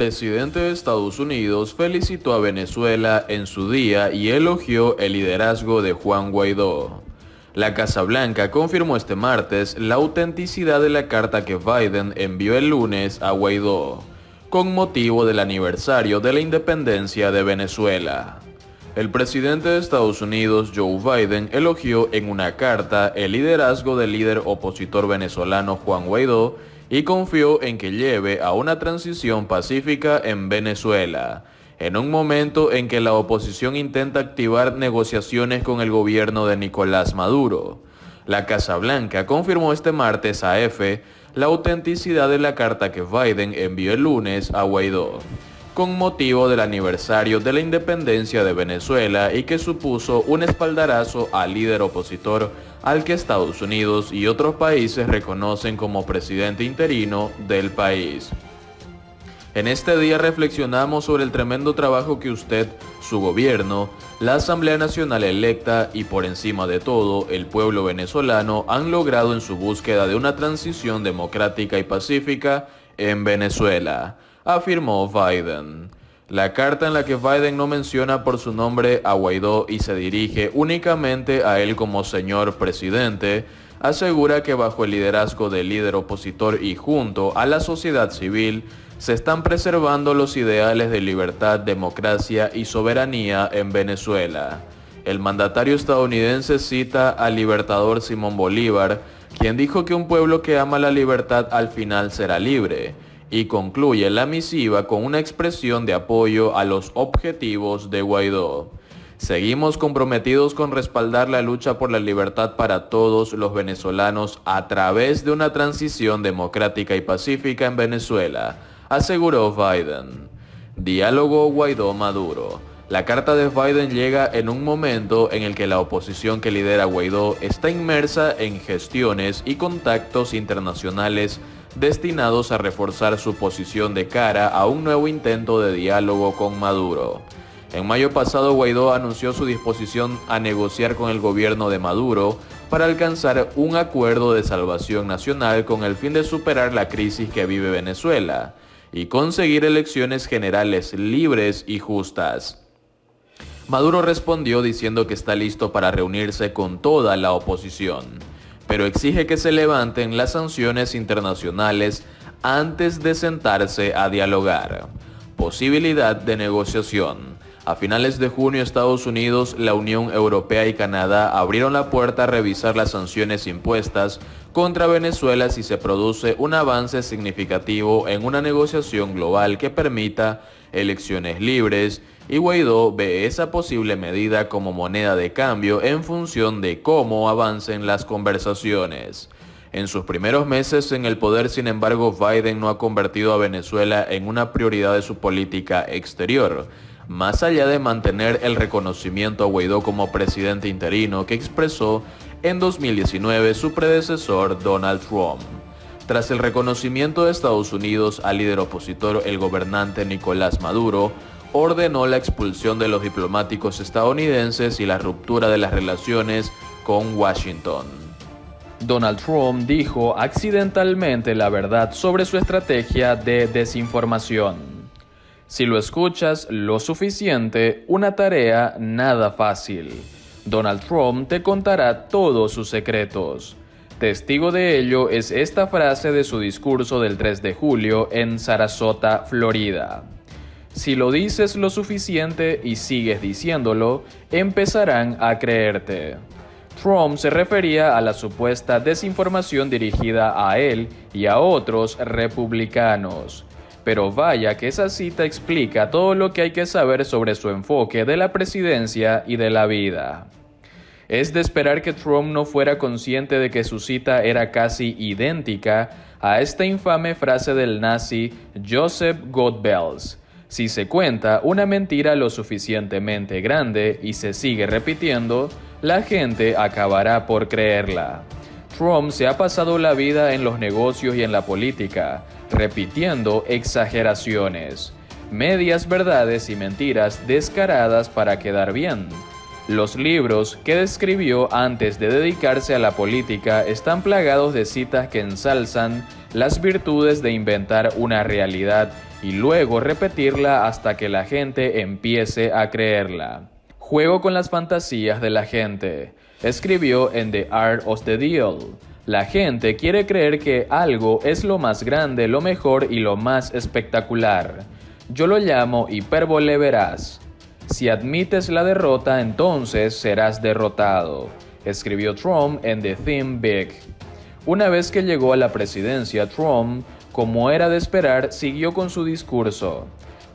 presidente de Estados Unidos felicitó a Venezuela en su día y elogió el liderazgo de Juan Guaidó. La Casa Blanca confirmó este martes la autenticidad de la carta que Biden envió el lunes a Guaidó, con motivo del aniversario de la independencia de Venezuela. El presidente de Estados Unidos, Joe Biden, elogió en una carta el liderazgo del líder opositor venezolano Juan Guaidó y confió en que lleve a una transición pacífica en Venezuela, en un momento en que la oposición intenta activar negociaciones con el gobierno de Nicolás Maduro. La Casa Blanca confirmó este martes a EFE la autenticidad de la carta que Biden envió el lunes a Guaidó, con motivo del aniversario de la independencia de Venezuela y que supuso un espaldarazo al líder opositor al que Estados Unidos y otros países reconocen como presidente interino del país. En este día reflexionamos sobre el tremendo trabajo que usted, su gobierno, la Asamblea Nacional electa y por encima de todo el pueblo venezolano han logrado en su búsqueda de una transición democrática y pacífica en Venezuela, afirmó Biden. La carta en la que Biden no menciona por su nombre a Guaidó y se dirige únicamente a él como señor presidente, asegura que bajo el liderazgo del líder opositor y junto a la sociedad civil, se están preservando los ideales de libertad, democracia y soberanía en Venezuela. El mandatario estadounidense cita al libertador Simón Bolívar, quien dijo que un pueblo que ama la libertad al final será libre, y concluye la misiva con una expresión de apoyo a los objetivos de Guaidó. Seguimos comprometidos con respaldar la lucha por la libertad para todos los venezolanos a través de una transición democrática y pacífica en Venezuela, aseguró Biden. Diálogo Guaidó-Maduro. La carta de Biden llega en un momento en el que la oposición que lidera Guaidó está inmersa en gestiones y contactos internacionales destinados a reforzar su posición de cara a un nuevo intento de diálogo con Maduro. En mayo pasado, Guaidó anunció su disposición a negociar con el gobierno de Maduro para alcanzar un acuerdo de salvación nacional con el fin de superar la crisis que vive Venezuela y conseguir elecciones generales libres y justas. Maduro respondió diciendo que está listo para reunirse con toda la oposición, pero exige que se levanten las sanciones internacionales antes de sentarse a dialogar. Posibilidad de negociación. A finales de junio, Estados Unidos, la Unión Europea y Canadá abrieron la puerta a revisar las sanciones impuestas contra Venezuela si se produce un avance significativo en una negociación global que permita elecciones libres, y Guaidó ve esa posible medida como moneda de cambio en función de cómo avancen las conversaciones. En sus primeros meses en el poder, sin embargo, Biden no ha convertido a Venezuela en una prioridad de su política exterior, más allá de mantener el reconocimiento a Guaidó como presidente interino que expresó en 2019 su predecesor Donald Trump. Tras el reconocimiento de Estados Unidos al líder opositor, el gobernante Nicolás Maduro ordenó la expulsión de los diplomáticos estadounidenses y la ruptura de las relaciones con Washington. Donald Trump dijo accidentalmente la verdad sobre su estrategia de desinformación. Si lo escuchas lo suficiente, una tarea nada fácil. Donald Trump te contará todos sus secretos. Testigo de ello es esta frase de su discurso del 3 de julio en Sarasota, Florida. Si lo dices lo suficiente y sigues diciéndolo, empezarán a creerte. Trump se refería a la supuesta desinformación dirigida a él y a otros republicanos. Pero vaya que esa cita explica todo lo que hay que saber sobre su enfoque de la presidencia y de la vida. Es de esperar que Trump no fuera consciente de que su cita era casi idéntica a esta infame frase del nazi Joseph Goebbels. Si se cuenta una mentira lo suficientemente grande y se sigue repitiendo, la gente acabará por creerla. Trump se ha pasado la vida en los negocios y en la política, repitiendo exageraciones, medias verdades y mentiras descaradas para quedar bien. Los libros que escribió antes de dedicarse a la política están plagados de citas que ensalzan las virtudes de inventar una realidad y luego repetirla hasta que la gente empiece a creerla. Juego con las fantasías de la gente. Escribió en The Art of the Deal. La gente quiere creer que algo es lo más grande, lo mejor y lo más espectacular. Yo lo llamo hipérbole veraz. Si admites la derrota, entonces serás derrotado, escribió Trump en The Think Big. Una vez que llegó a la presidencia, Trump, como era de esperar, siguió con su discurso.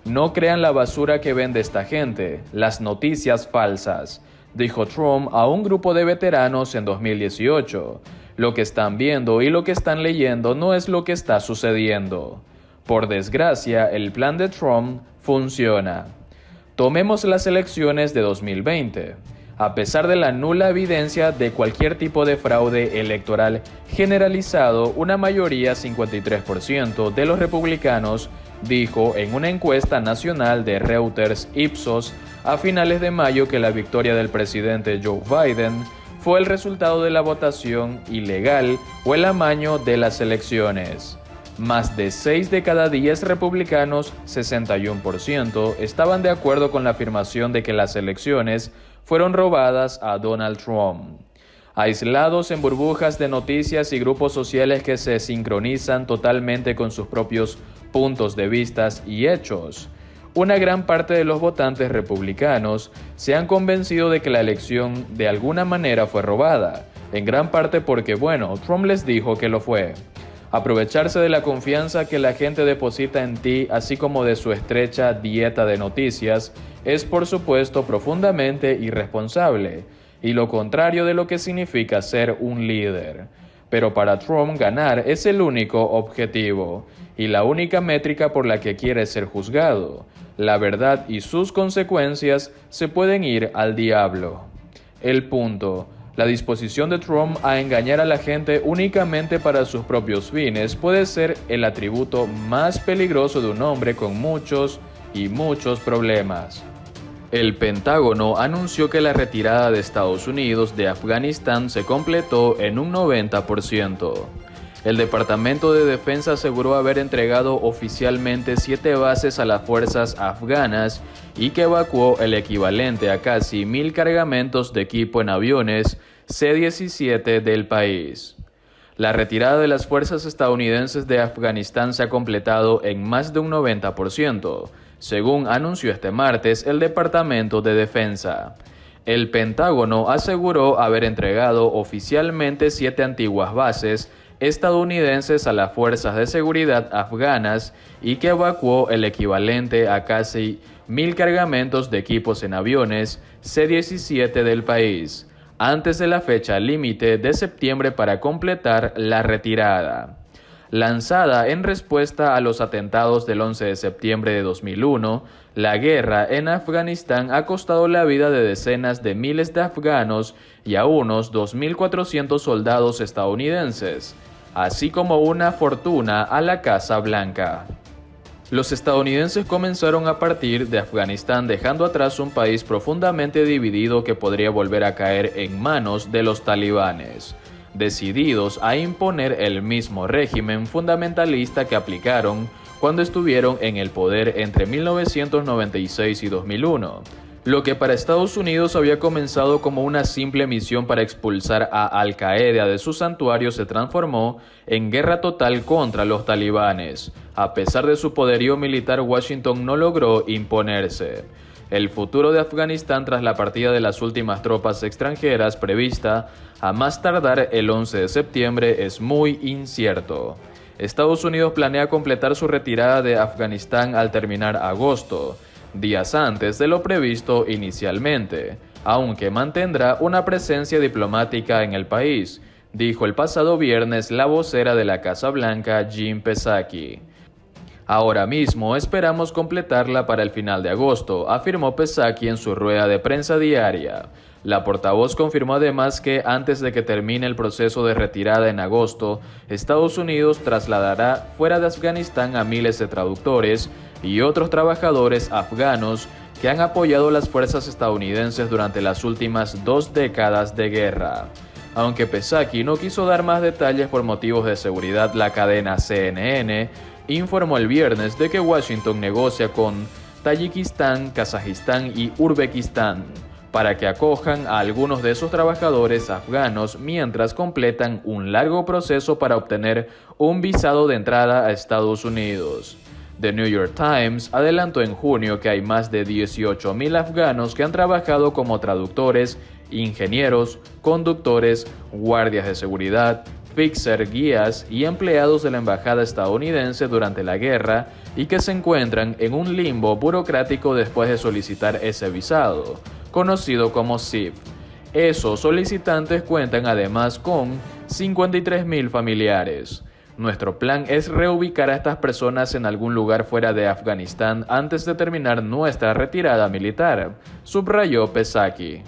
No crean la basura que vende esta gente, las noticias falsas, dijo Trump a un grupo de veteranos en 2018. Lo que están viendo y lo que están leyendo no es lo que está sucediendo. Por desgracia, el plan de Trump funciona. Tomemos las elecciones de 2020. A pesar de la nula evidencia de cualquier tipo de fraude electoral generalizado, una mayoría, 53% de los republicanos, dijo en una encuesta nacional de Reuters Ipsos a finales de mayo que la victoria del presidente Joe Biden fue el resultado de la votación ilegal o el amaño de las elecciones. Más de 6 de cada 10 republicanos, 61%, estaban de acuerdo con la afirmación de que las elecciones fueron robadas a Donald Trump. Aislados en burbujas de noticias y grupos sociales que se sincronizan totalmente con sus propios puntos de vista y hechos, una gran parte de los votantes republicanos se han convencido de que la elección de alguna manera fue robada, en gran parte porque, Trump les dijo que lo fue. Aprovecharse de la confianza que la gente deposita en ti, así como de su estrecha dieta de noticias, es por supuesto profundamente irresponsable, y lo contrario de lo que significa ser un líder. Pero para Trump ganar es el único objetivo, y la única métrica por la que quiere ser juzgado. La verdad y sus consecuencias se pueden ir al diablo. El punto. La disposición de Trump a engañar a la gente únicamente para sus propios fines puede ser el atributo más peligroso de un hombre con muchos problemas. El Pentágono anunció que la retirada de Estados Unidos de Afganistán se completó en un 90%. El Departamento de Defensa aseguró haber entregado oficialmente 7 bases a las fuerzas afganas y que evacuó el equivalente a casi 1,000 cargamentos de equipo en aviones C-17 del país. La retirada de las fuerzas estadounidenses de Afganistán se ha completado en más de un 90%, según anunció este martes el Departamento de Defensa. El Pentágono aseguró haber entregado oficialmente 7 antiguas bases estadounidenses a las fuerzas de seguridad afganas y que evacuó el equivalente a casi 1,000 cargamentos de equipos en aviones C-17 del país, antes de la fecha límite de septiembre para completar la retirada. Lanzada en respuesta a los atentados del 11 de septiembre de 2001, la guerra en Afganistán ha costado la vida de decenas de miles de afganos y a unos 2.400 soldados estadounidenses, así como una fortuna a la Casa Blanca. Los estadounidenses comenzaron a partir de Afganistán dejando atrás un país profundamente dividido que podría volver a caer en manos de los talibanes, decididos a imponer el mismo régimen fundamentalista que aplicaron cuando estuvieron en el poder entre 1996 y 2001. Lo que para Estados Unidos había comenzado como una simple misión para expulsar a Al-Qaeda de su santuario se transformó en guerra total contra los talibanes. A pesar de su poderío militar, Washington no logró imponerse. El futuro de Afganistán tras la partida de las últimas tropas extranjeras prevista a más tardar el 11 de septiembre es muy incierto. Estados Unidos planea completar su retirada de Afganistán al terminar agosto, días antes de lo previsto inicialmente, aunque mantendrá una presencia diplomática en el país, dijo el pasado viernes la vocera de la Casa Blanca, Jen Psaki. Ahora mismo esperamos completarla para el final de agosto, afirmó Psaki en su rueda de prensa diaria. La portavoz confirmó además que antes de que termine el proceso de retirada en agosto, Estados Unidos trasladará fuera de Afganistán a miles de traductores y otros trabajadores afganos que han apoyado las fuerzas estadounidenses durante las últimas 2 décadas de guerra. Aunque Psaki no quiso dar más detalles por motivos de seguridad, la cadena CNN informó el viernes de que Washington negocia con Tayikistán, Kazajistán y Uzbekistán para que acojan a algunos de esos trabajadores afganos mientras completan un largo proceso para obtener un visado de entrada a Estados Unidos. The New York Times adelantó en junio que hay más de 18.000 afganos que han trabajado como traductores, ingenieros, conductores, guardias de seguridad, fixer, guías y empleados de la embajada estadounidense durante la guerra y que se encuentran en un limbo burocrático después de solicitar ese visado, conocido como SIV. Esos solicitantes cuentan además con 53.000 familiares. Nuestro plan es reubicar a estas personas en algún lugar fuera de Afganistán antes de terminar nuestra retirada militar, subrayó Psaki.